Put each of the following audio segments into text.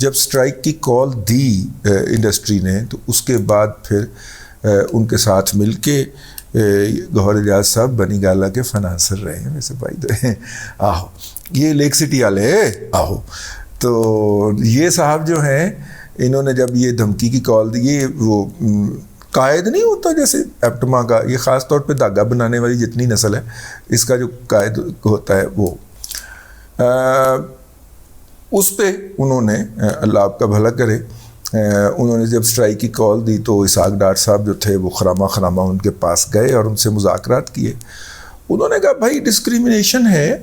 جب اسٹرائک کی کال the industry نے تو اس کے بعد پھر ان کے ساتھ مل کے گوہر اجاز صاحب بنی گالا کے فنانسر رہے ہیں ویسے بھائی آہو یہ لیک سٹی والے آہو. تو یہ صاحب جو ہیں انہوں نے جب یہ دھمکی کی کال دی, یہ وہ قائد نہیں ہوتا جیسے ایپٹما کا, یہ خاص طور پہ دھاگا بنانے والی جتنی نسل ہے اس کا جو قائد ہوتا ہے وہ, اس پہ انہوں نے اللہ آپ کا بھلا کرے انہوں نے جب اسٹرائک کی کال دی تو اسحاق ڈار صاحب جو تھے وہ خرامہ ان کے پاس گئے اور ان سے مذاکرات کیے. انہوں نے کہا بھائی ڈسکریمنیشن ہے,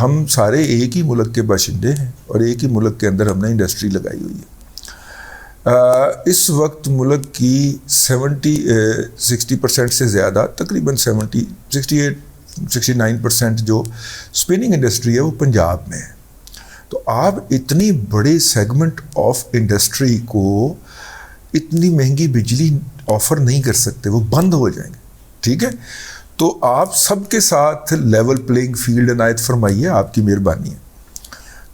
ہم سارے ایک ہی ملک کے باشندے ہیں اور ایک ہی ملک کے اندر ہم نے انڈسٹری لگائی ہوئی ہے. اس وقت ملک کی 60% سے زیادہ تقریباً 69% جو اسپننگ انڈسٹری ہے وہ پنجاب میں ہے. تو آپ اتنی بڑے سیگمنٹ آف انڈسٹری کو اتنی مہنگی بجلی آفر نہیں کر سکتے, وہ بند ہو جائیں گے. ٹھیک ہے, تو آپ سب کے ساتھ لیول پلینگ فیلڈ عنایت فرمائیے, آپ کی مہربانی ہے.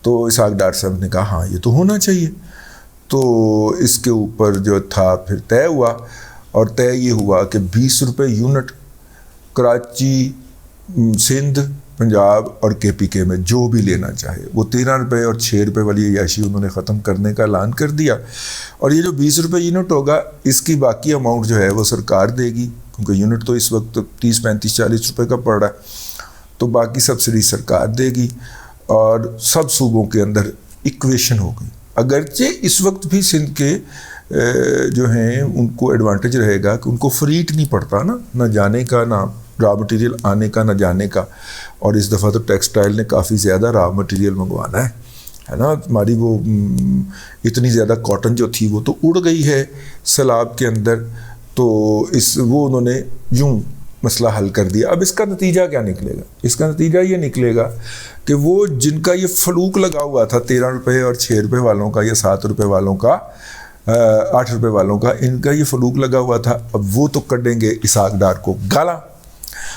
تو اسحاق ڈار صاحب نے کہا ہاں یہ تو ہونا چاہیے. تو اس کے اوپر جو تھا پھر طے ہوا, اور طے یہ ہوا کہ 20 روپے یونٹ کراچی, سندھ, پنجاب اور KPK میں جو بھی لینا چاہے وہ 13 روپے اور 6 روپے والی عیاشی انہوں نے ختم کرنے کا اعلان کر دیا. اور یہ جو 20 روپے یونٹ ہوگا اس کی باقی اماؤنٹ جو ہے وہ سرکار دے گی, کیونکہ یونٹ تو اس وقت 30, 35, 40 روپے کا پڑ رہا ہے, تو باقی سبسڈی سرکار دے گی. اور سب صوبوں کے اندر ایکویشن ہو گئی. اگرچہ اس وقت بھی سندھ کے جو ہیں ان کو ایڈوانٹیج رہے گا کہ ان کو فریٹ نہیں پڑتا نا, نہ جانے کا, نہ را مٹیریل آنے کا, نہ جانے کا. اور اس دفعہ تو ٹیکسٹائل نے کافی زیادہ را مٹیریل منگوانا ہے نا. ہماری وہ اتنی زیادہ کاٹن جو تھی وہ تو اڑ گئی ہے سیلاب کے اندر, تو وہ انہوں نے یوں مسئلہ حل کر دیا. اب اس کا نتیجہ کیا نکلے گا؟ اس کا نتیجہ یہ نکلے گا کہ وہ جن کا یہ فلوک لگا ہوا تھا 13 روپے اور 6 روپے والوں کا یا 7 روپے والوں کا, 8 روپے والوں کا, ان کا یہ فلوک لگا ہوا تھا, اب وہ تو کڈیں گے اسحاق ڈار کو گالا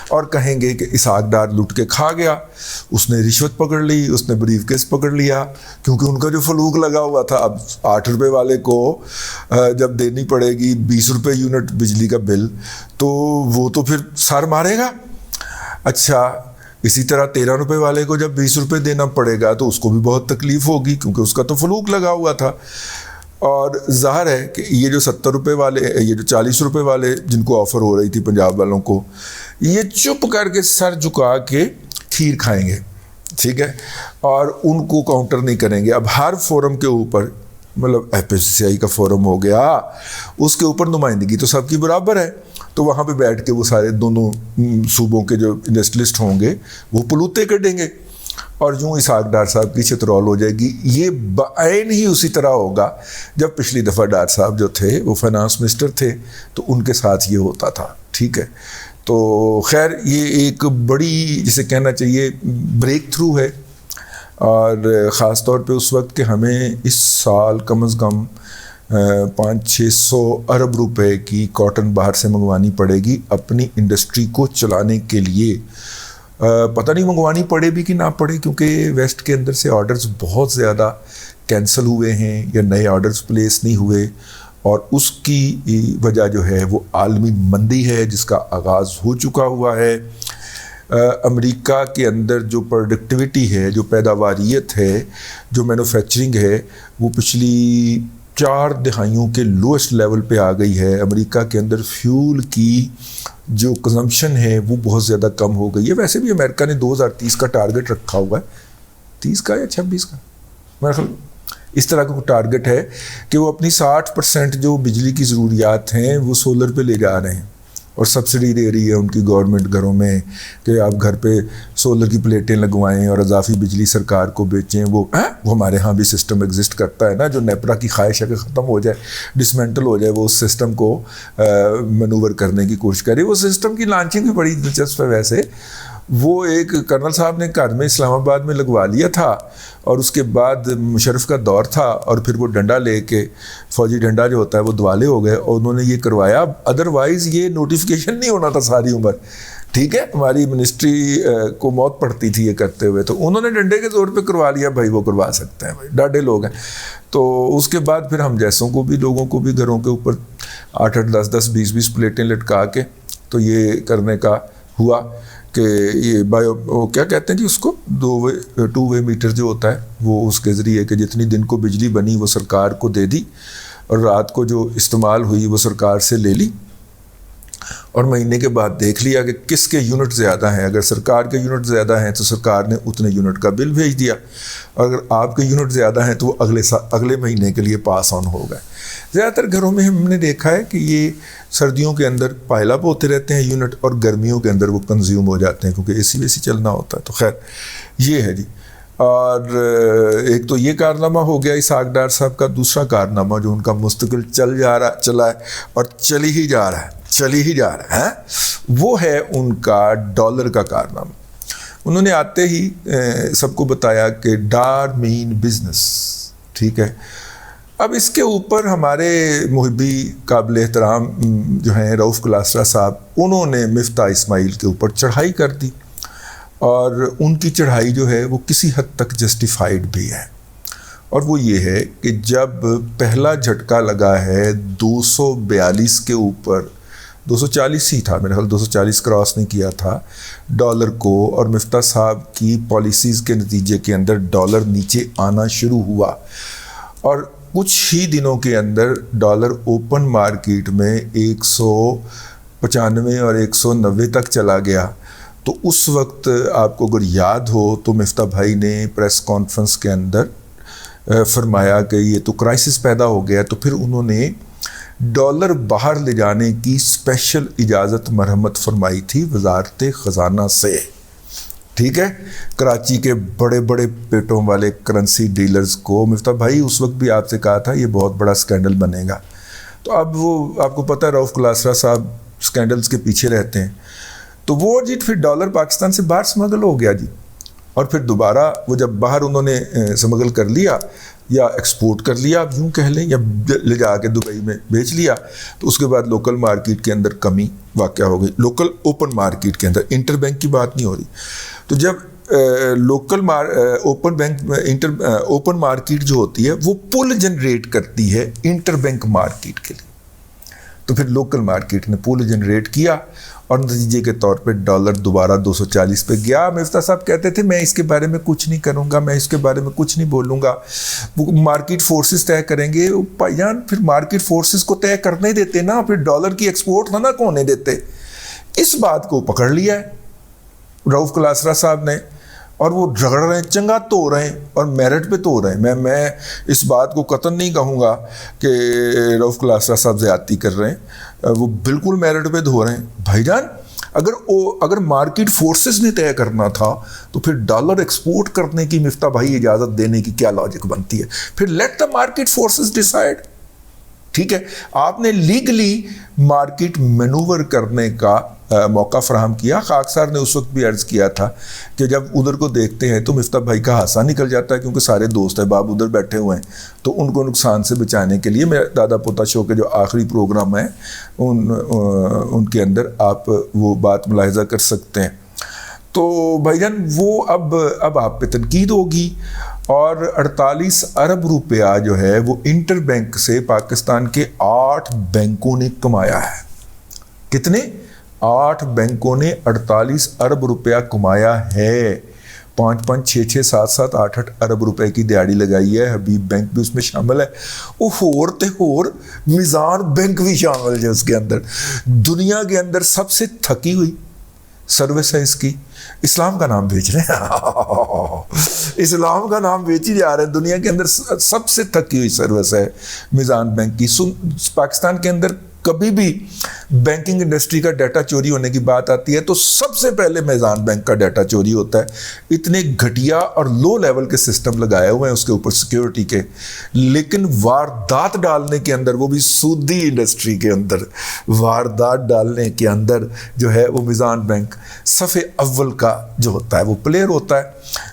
اور کہیں گے کہ اسحاق ڈار لٹ کے کھا گیا, اس نے رشوت پکڑ لی, اس نے بریف کیس پکڑ لیا, کیونکہ ان کا جو فلوک لگا ہوا تھا. اب 8 روپے والے کو جب دینی پڑے گی 20 روپے یونٹ بجلی کا بل, تو وہ تو پھر سر مارے گا. اچھا اسی طرح 13 روپے والے کو جب 20 روپے دینا پڑے گا تو اس کو بھی بہت تکلیف ہوگی, کیونکہ اس کا تو فلوک لگا ہوا تھا. اور ظاہر ہے کہ یہ جو 70 روپے والے, یہ جو 40 روپے والے جن کو آفر ہو رہی تھی پنجاب والوں کو, یہ چپ کر کے سر جھکا کے کھیر کھائیں گے. ٹھیک ہے, اور ان کو کاؤنٹر نہیں کریں گے. اب ہر فورم کے اوپر, مطلب FSCI کا فورم ہو گیا, اس کے اوپر نمائندگی تو سب کی برابر ہے, تو وہاں پہ بیٹھ کے وہ سارے دونوں صوبوں کے جو انڈسٹریلسٹ ہوں گے وہ پلوتے کٹیں گے, اور یوں اسحاق ڈار صاحب کی چترول ہو جائے گی. یہ بعین ہی اسی طرح ہوگا جب پچھلی دفعہ ڈار صاحب جو تھے وہ فائنانس منسٹر تھے, تو ان کے ساتھ یہ ہوتا تھا. ٹھیک ہے, تو خیر یہ ایک بڑی جسے کہنا چاہیے بریک تھرو ہے, اور خاص طور پہ اس وقت کہ ہمیں اس سال کم از کم 500-600 ارب روپے کی کاٹن باہر سے منگوانی پڑے گی اپنی انڈسٹری کو چلانے کے لیے. پتہ نہیں منگوانی پڑے بھی کہ نہ پڑے, کیونکہ ویسٹ کے اندر سے آرڈرز بہت زیادہ کینسل ہوئے ہیں یا نئے آرڈرز پلیس نہیں ہوئے, اور اس کی وجہ جو ہے وہ عالمی مندی ہے جس کا آغاز ہو چکا ہوا ہے. امریکہ کے اندر جو پروڈکٹیوٹی ہے, جو پیداواریت ہے, جو مینوفیکچرنگ ہے, وہ پچھلی 4 دہائیوں کے لوئسٹ لیول پہ آ گئی ہے. امریکہ کے اندر فیول کی جو کنزمپشن ہے وہ بہت زیادہ کم ہو گئی ہے. ویسے بھی امریکہ نے 2030 کا ٹارگٹ رکھا ہوا ہے, 30 کا یا 26 کا, میرا خیال اس طرح کا ٹارگٹ ہے کہ وہ اپنی 60% جو بجلی کی ضروریات ہیں وہ سولر پہ لے جا رہے ہیں, اور سبسڈی دے رہی ہے ان کی گورنمنٹ گھروں میں کہ آپ گھر پہ سولر کی پلیٹیں لگوائیں اور اضافی بجلی سرکار کو بیچیں. وہ ہمارے ہاں بھی سسٹم ایگزسٹ کرتا ہے نا, جو نیپرا کی خواہش ہے کہ ختم ہو جائے, ڈسمینٹل ہو جائے, وہ اس سسٹم کو مینوور کرنے کی کوشش کرے. وہ سسٹم کی لانچنگ بھی بڑی دلچسپ ہے ویسے. وہ ایک کرنل صاحب نے گھر میں اسلام آباد میں لگوا لیا تھا, اور اس کے بعد مشرف کا دور تھا, اور پھر وہ ڈنڈا لے کے, فوجی ڈنڈا جو ہوتا ہے, وہ دوالے ہو گئے, اور انہوں نے یہ کروایا. ادروائز یہ نوٹیفیکیشن نہیں ہونا تھا ساری عمر. ٹھیک ہے, ہماری منسٹری کو موت پڑتی تھی یہ کرتے ہوئے, تو انہوں نے ڈنڈے کے زور پہ کروا لیا, بھائی وہ کروا سکتے ہیں, بھائی ڈاڈے لوگ ہیں. تو اس کے بعد پھر ہم جیسوں کو بھی, لوگوں کو بھی گھروں کے اوپر 8-8 10-10 20-20 پلیٹیں لٹکا کے تو یہ کرنے کا ہوا کہ یہ وہ کیا کہتے ہیں جی اس کو, 2 وے میٹر جو ہوتا ہے وہ اس کے ذریعے کہ جتنی دن کو بجلی بنی وہ سرکار کو دے دی, اور رات کو جو استعمال ہوئی وہ سرکار سے لے لی, اور مہینے کے بعد دیکھ لیا کہ کس کے یونٹ زیادہ ہیں. اگر سرکار کے یونٹ زیادہ ہیں تو سرکار نے اتنے یونٹ کا بل بھیج دیا, اور اگر آپ کے یونٹ زیادہ ہیں تو وہ اگلے مہینے کے لیے پاس آن ہو گئے. زیادہ تر گھروں میں ہم نے دیکھا ہے کہ یہ سردیوں کے اندر پائل اپ ہوتے رہتے ہیں یونٹ, اور گرمیوں کے اندر وہ کنزیوم ہو جاتے ہیں کیونکہ اے سی ویسی چلنا ہوتا ہے. تو خیر یہ ہے جی. اور ایک تو یہ کارنامہ ہو گیا اسحاق ڈار صاحب کا. دوسرا کارنامہ جو ان کا مستقل چلا ہے اور چلی ہی جا رہا ہے وہ ہے ان کا ڈالر کا کارنامہ. انہوں نے آتے ہی سب کو بتایا کہ ڈار مین بزنس, ٹھیک ہے. اب اس کے اوپر ہمارے محبی قابل احترام جو ہیں رؤف کلاسرا صاحب, انہوں نے مفتاح اسماعیل کے اوپر چڑھائی کر دی, اور ان کی چڑھائی جو ہے وہ کسی حد تک جسٹیفائڈ بھی ہے. اور وہ یہ ہے کہ جب پہلا جھٹکا لگا ہے 242 کے اوپر, 240 ہی تھا میرے خیال, 240 کراس نہیں کیا تھا ڈالر کو, اور مفتاح صاحب کی پالیسیز کے نتیجے کے اندر ڈالر نیچے آنا شروع ہوا, اور کچھ ہی دنوں کے اندر ڈالر اوپن مارکیٹ میں 195 اور 190 تک چلا گیا. تو اس وقت آپ کو اگر یاد ہو تو مفتاح بھائی نے پریس کانفرنس کے اندر فرمایا کہ یہ تو کرائسس پیدا ہو گیا, تو پھر انہوں نے ڈالر باہر لے جانے کی اسپیشل اجازت مرحمت فرمائی تھی وزارت خزانہ سے, ٹھیک ہے. کراچی کے بڑے بڑے پیٹوں والے کرنسی ڈیلرز کو مفتاح بھائی اس وقت بھی آپ سے کہا تھا یہ بہت بڑا سکینڈل بنے گا. تو اب وہ آپ کو پتہ ہے رؤف کلاسرا صاحب سکینڈلز کے پیچھے رہتے ہیں, تو وہ جی پھر ڈالر پاکستان سے باہر سمگل ہو گیا جی, اور پھر دوبارہ وہ جب باہر انہوں نے سمگل کر لیا یا ایکسپورٹ کر لیا آپ یوں کہہ لیں, یا لے جا کے دبئی میں بیچ لیا, تو اس کے بعد لوکل مارکیٹ کے اندر کمی واقع ہو گئی. لوکل اوپن مارکیٹ کے اندر, انٹر بینک کی بات نہیں ہو رہی. تو جب لوکل اوپن مارکیٹ جو ہوتی ہے وہ پل جنریٹ کرتی ہے انٹر بینک مارکیٹ کے لیے, تو پھر لوکل مارکیٹ نے پل جنریٹ کیا, اور نتیجے کے طور پہ ڈالر دوبارہ 240 پہ گیا. مفتاح صاحب کہتے تھے میں اس کے بارے میں کچھ نہیں کروں گا, میں اس کے بارے میں کچھ نہیں بولوں گا, وہ مارکیٹ فورسز طے کریں گے. بھائی جان پھر مارکیٹ فورسز کو طے کرنے دیتے نا, پھر ڈالر کی ایکسپورٹ نہ ہونے دیتے. اس بات کو پکڑ لیا ہے رؤف کلاسرا صاحب نے, اور وہ رگڑ رہے ہیں, چنگا تو رہے ہیں, اور میرٹ پہ تو رہے ہیں. میں اس بات کو قطعاً نہیں کہوں گا کہ رؤف کلاسرا صاحب زیادتی کر رہے ہیں, وہ بالکل میرٹ پہ دھو رہے ہیں. بھائی جان اگر مارکیٹ فورسز نے طے کرنا تھا تو پھر ڈالر ایکسپورٹ کرنے کی مفتاح بھائی اجازت دینے کی کیا لاجک بنتی ہے؟ پھر let the market forces decide, ٹھیک ہے. آپ نے لیگلی مارکیٹ مینوور کرنے کا موقع فراہم کیا. خاک سار نے اس وقت بھی عرض کیا تھا کہ جب ادھر کو دیکھتے ہیں تو مفتاح بھائی کا ہانسا نکل جاتا ہے, کیونکہ سارے دوست احباب ادھر بیٹھے ہوئے ہیں, تو ان کو نقصان سے بچانے کے لیے میرا دادا پوتا شو کے جو آخری پروگرام ہیں ان کے اندر آپ وہ بات ملاحظہ کر سکتے ہیں. تو بھائی جان وہ اب آپ پہ تنقید ہوگی, اور 48 ارب روپیہ جو ہے وہ انٹر بینک سے پاکستان کے 8 بینکوں نے کمایا ہے. کتنے؟ 8 بینکوں نے 48 ارب روپیہ کمایا ہے. 5-5, 6-6, 7-7, 8-8 ارب روپے کی دیہڑی لگائی ہے. حبیب بینک بھی اس میں شامل ہے, وہ ہور میزان بینک بھی شامل ہے اس کے اندر. دنیا کے اندر سب سے تھکی ہوئی سروس ہے اس کی. اسلام کا نام بیچ رہے ہیں, اسلام کا نام بیچ ہی جا رہے ہیں. دنیا کے اندر سب سے تھکی ہوئی سروس ہے میزان بینک کی. پاکستان کے اندر کبھی بھی بینکنگ انڈسٹری کا ڈیٹا چوری ہونے کی بات آتی ہے تو سب سے پہلے میزان بینک کا ڈیٹا چوری ہوتا ہے. اتنے گھٹیا اور لو لیول کے سسٹم لگائے ہوئے ہیں اس کے اوپر سیکیورٹی کے, لیکن واردات ڈالنے کے اندر, وہ بھی سودی انڈسٹری کے اندر واردات ڈالنے کے اندر جو ہے وہ میزان بینک صف اول کا جو ہوتا ہے وہ پلیئر ہوتا ہے,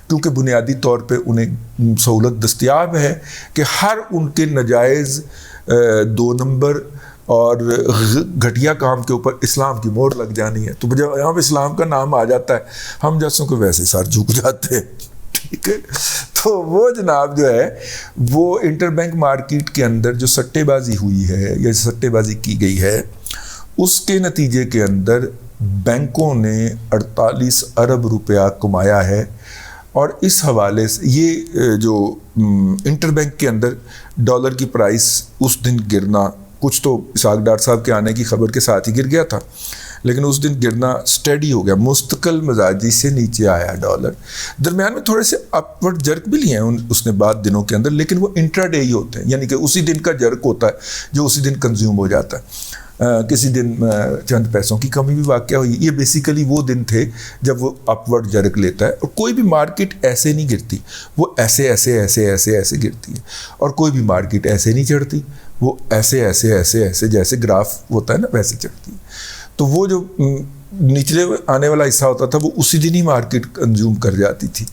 کیونکہ بنیادی طور پہ انہیں سہولت دستیاب ہے کہ ہر ان کے ناجائز 2 نمبر اور گھٹیا کام کے اوپر اسلام کی مہر لگ جانی ہے. تو جب یہاں پہ اسلام کا نام آ جاتا ہے ہم جیسوں کو ویسے سر جھک جاتے ہیں. ٹھیک ہے. تو وہ جناب جو ہے وہ انٹر بینک مارکیٹ کے اندر جو سٹے بازی ہوئی ہے یا سٹے بازی کی گئی ہے اس کے نتیجے کے اندر بینکوں نے 48 ارب روپیہ کمایا ہے. اور اس حوالے سے یہ جو انٹر بینک کے اندر ڈالر کی پرائس اس دن گرنا کچھ تو اسحاق ڈار صاحب کے آنے کی خبر کے ساتھ ہی گر گیا تھا, لیکن اس دن گرنا اسٹیڈی ہو گیا, مستقل مزاجی سے نیچے آیا ڈالر. درمیان میں تھوڑے سے اپورڈ جرک بھی لیے ہیں اس نے بعد دنوں کے اندر, لیکن وہ انٹرا ڈے ہی ہوتے ہیں, یعنی کہ اسی دن کا جرک ہوتا ہے جو اسی دن کنزیوم ہو جاتا ہے. کسی دن چند پیسوں کی کمی بھی واقع ہوئی. یہ بیسیکلی وہ دن تھے جب وہ اپورڈ جرک لیتا ہے. اور کوئی بھی مارکیٹ ایسے نہیں گرتی, وہ ایسے ایسے ایسے ایسے ایسے گرتی ہے. اور کوئی بھی مارکیٹ ایسے نہیں چڑھتی, وہ ایسے ایسے ایسے ایسے جیسے گراف ہوتا ہے نا ویسے چڑھتی ہے. تو وہ جو نچلے آنے والا حصہ ہوتا تھا وہ اسی دن ہی مارکیٹ کنزیوم کر جاتی تھی.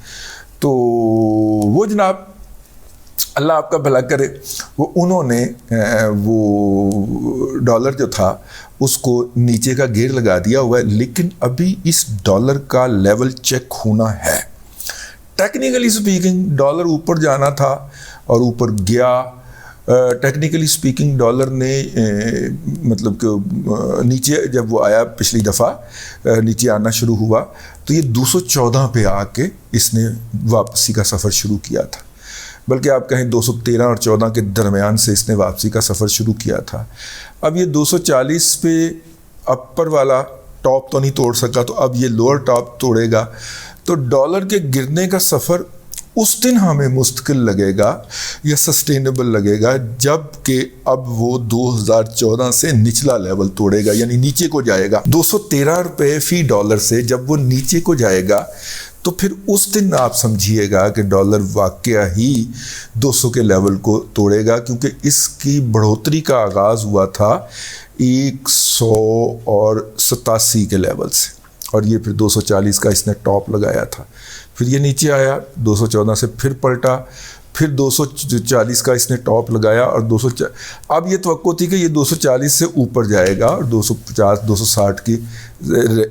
تو وہ جناب اللہ آپ کا بھلا کرے, وہ انہوں نے وہ ڈالر جو تھا اس کو نیچے کا گیئر لگا دیا ہوا ہے. لیکن ابھی اس ڈالر کا لیول چیک ہونا ہے. ٹیکنیکلی سپیکنگ ڈالر اوپر جانا تھا اور اوپر گیا. ٹیکنیکلی سپیکنگ ڈالر نے مطلب کہ نیچے جب وہ آیا پچھلی دفعہ نیچے آنا شروع ہوا تو یہ 214 پہ آ کے اس نے واپسی کا سفر شروع کیا تھا. بلکہ آپ کہیں 213 اور 14 کے درمیان سے اس نے واپسی کا سفر شروع کیا تھا. اب یہ 240 پہ اپر والا ٹاپ تو نہیں توڑ سکا, تو اب یہ لوور ٹاپ توڑے گا. تو ڈالر کے گرنے کا سفر اس دن ہمیں مستقل لگے گا یا سسٹینیبل لگے گا جب کہ اب وہ 2014 سے نچلا لیول توڑے گا, یعنی نیچے کو جائے گا. 213 روپے فی ڈالر سے جب وہ نیچے کو جائے گا تو پھر اس دن آپ سمجھیے گا کہ ڈالر واقعہ ہی 200 کے لیول کو توڑے گا, کیونکہ اس کی بڑھوتری کا آغاز ہوا تھا 187 کے لیول سے, اور یہ پھر 240 کا اس نے ٹاپ لگایا تھا. پھر یہ نیچے آیا 214 سے, پھر پلٹا, پھر 240 کا اس نے ٹاپ لگایا اور 240. اب یہ توقع تھی کہ یہ 240 سے اوپر جائے گا اور 250 260 کی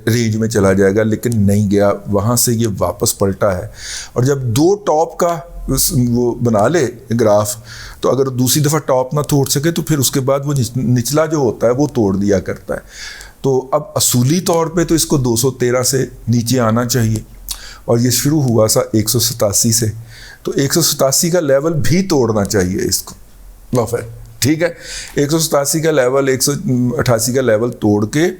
رینج میں چلا جائے گا, لیکن نہیں گیا. وہاں سے یہ واپس پلٹا ہے. اور جب دو ٹاپ کا وہ بنا لے گراف, تو اگر دوسری دفعہ ٹاپ نہ توڑ سکے تو پھر اس کے بعد وہ نچلا جو ہوتا ہے وہ توڑ دیا کرتا ہے. تو اب اصولی طور پہ تو اس کو 213 سے نیچے آنا چاہیے, اور یہ شروع ہوا سا 187 سے, تو 187 کا لیول بھی توڑنا چاہیے اس کو. ٹھیک ہے, 187 کا لیول 188 کا لیول توڑ کے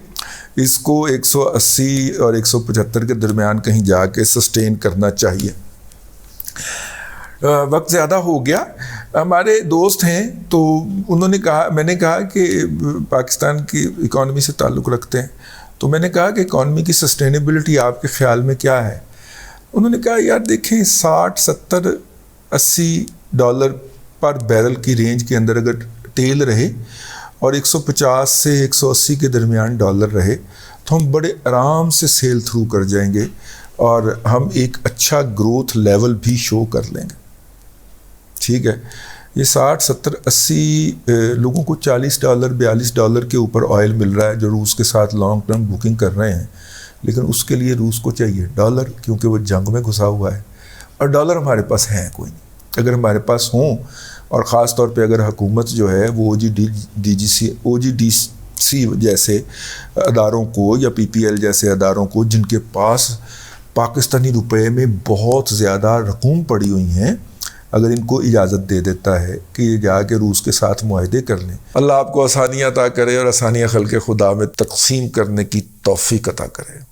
اس کو 180 اور 175 کے درمیان کہیں جا کے سسٹین کرنا چاہیے. وقت زیادہ ہو گیا. ہمارے دوست ہیں تو انہوں نے کہا, میں نے کہا کہ پاکستان کی اکانومی سے تعلق رکھتے ہیں, تو میں نے کہا کہ اکانومی کی سسٹینیبلٹی آپ کے خیال میں کیا ہے. انہوں نے کہا یار دیکھیں 60 70 80 ڈالر پر بیرل کی رینج کے اندر اگر تیل رہے اور 150 سے 180 کے درمیان ڈالر رہے تو ہم بڑے آرام سے سیل تھرو کر جائیں گے اور ہم ایک اچھا گروتھ لیول بھی شو کر لیں گے. ٹھیک ہے, یہ 60 70 80 لوگوں کو 40 ڈالر 42 ڈالر کے اوپر آئل مل رہا ہے جو روس کے ساتھ لانگ ٹرم بکنگ کر رہے ہیں, لیکن اس کے لیے روس کو چاہیے ڈالر, کیونکہ وہ جنگ میں گھسا ہوا ہے, اور ڈالر ہمارے پاس ہیں کوئی نہیں. اگر ہمارے پاس ہوں, اور خاص طور پہ اگر حکومت جو ہے وہ او جی ڈی سی جیسے اداروں کو یا پی پی ایل جیسے اداروں کو جن کے پاس پاکستانی روپے میں بہت زیادہ رقوم پڑی ہوئی ہیں, اگر ان کو اجازت دے دیتا ہے کہ یہ جا کے روس کے ساتھ معاہدے کر لیں. اللہ آپ کو آسانیاں عطا کرے اور آسانیاں خلق خدا میں تقسیم کرنے کی توفیق عطا کرے.